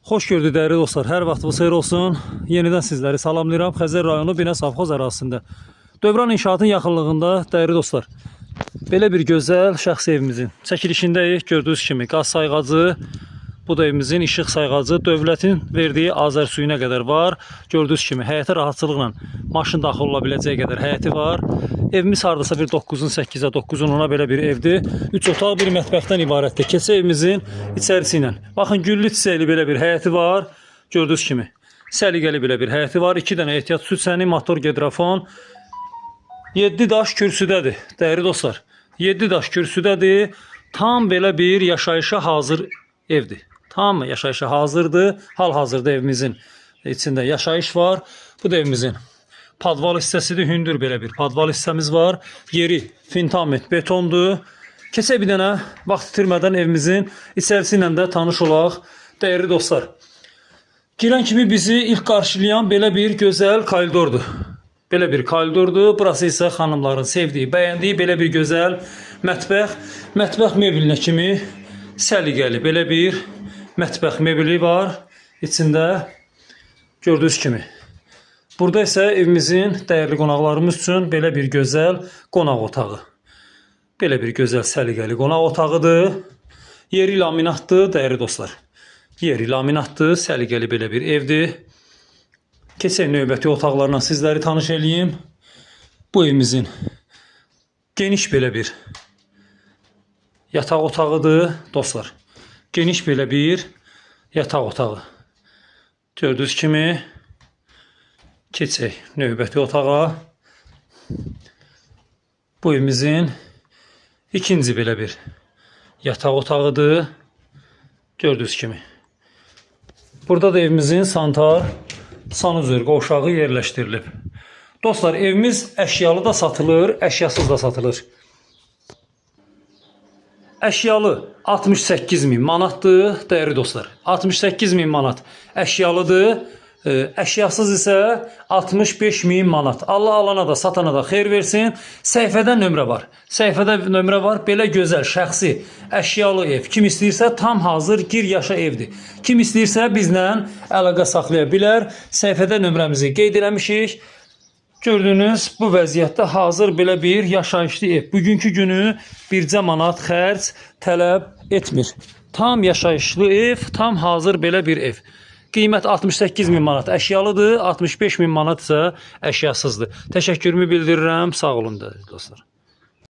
Xoş gördük dəyərli dostlar. Hər vaxtınız xeyir olsun. Yenidən sizləri salamlayıram. Xəzər rayonu Binə Savxoz ərazisində. Dövran inşaatın yaxınlığında dəyərli dostlar. Belə bir gözəl şəxsi evimizin çəkilişindəyik. Gördüyünüz kimi qaz sayğacı, bu da evimizin işıq sayğacı, dövlətin verdiyi Azər suyuna qədər var. Gördüyünüz kimi həyətə rahatçılıqla maşın daxil ola biləcəyi qədər həyəti var. Evimiz hardasa bir 9'un 8'ə 9'un 10'a belə bir evdir. 3 otaq bir mətbəxdən ibarətdir. Keçə evimizin içərisi ilə. Baxın güllü çiçəkli belə bir həyəti var. Gördüyünüz kimi səliqəli belə bir həyəti var. 2 dənə ehtiyat süd səni, motor gidrafon. 7 daş kürsüdədir dəyərli dostlar. 7 daş kürsüdədir. Tam belə bir yaşayışa hazır evdir. Tam yaşayışa hazırdır. Hal-hazırda evimizin içində yaşayış var. Bu da evimizin padval hissəsidir. Hündür belə bir padval hissəmiz var. Yeri fundament betondur. Keçək bir dənə vaxt itirmədən evimizin içərisi ilə də tanış olaq. Dəyərli dostlar, girən kimi bizi ilk qarşılayan belə bir gözəl koridordur. Belə bir koridordur. Burası isə xanımların sevdiyi, bəyəndiyi belə bir gözəl mətbəx. Mətbəx mebelinə kimi səliqəli belə bir mətbəx mebeli var. İçində gördüyünüz kimi. Burada isə evimizin dəyərli qonaqlarımız üçün belə bir gözəl qonaq otağı. Belə bir gözəl səliqəli qonaq otağıdır. Yeri laminatdır dəyərli dostlar. Yeri laminatdır, səliqəli belə bir evdir. Keçək növbəti otaqlarla sizləri tanış eləyim. Bu evimizin geniş belə bir yataq otağıdır dostlar. Geniş belə bir yataq otağı. Gördüyünüz kimi keçək növbəti otağa. Bu evimizin ikinci belə bir yataq otağıdır. Gördüyünüz kimi. Burada da evimizin sanitar sanuzör qovşağı yerləşdirilib. Dostlar, evimiz əşyalı da satılır, əşyasız da satılır. Əşyalı 68.000 manatdır dəyərli dostlar. 68.000 manat əşyalıdır. Əşyasız isə 65.000 manat. Allah alana da satana da xeyir versin. Səhifədə nömrə var. Səhifədə nömrə var. Belə gözəl şəxsi əşyalı ev. Kim istəyirsə tam hazır gir yaşa evdir. Kim istəyirsə bizlə əlaqə saxlaya bilər. Səhifədə nömrəmizi qeyd eləmişik. Gördüyünüz bu vəziyyətdə hazır belə bir yaşayışlı ev. Bugünkü günü bircə manat xərc tələb etmir. Tam yaşayışlı ev, tam hazır belə bir ev. Qiymət 68.000 manat əşyalıdır, 65.000 manat isə əşyasızdır. Təşəkkürümü bildirirəm. Sağ olun dostlar.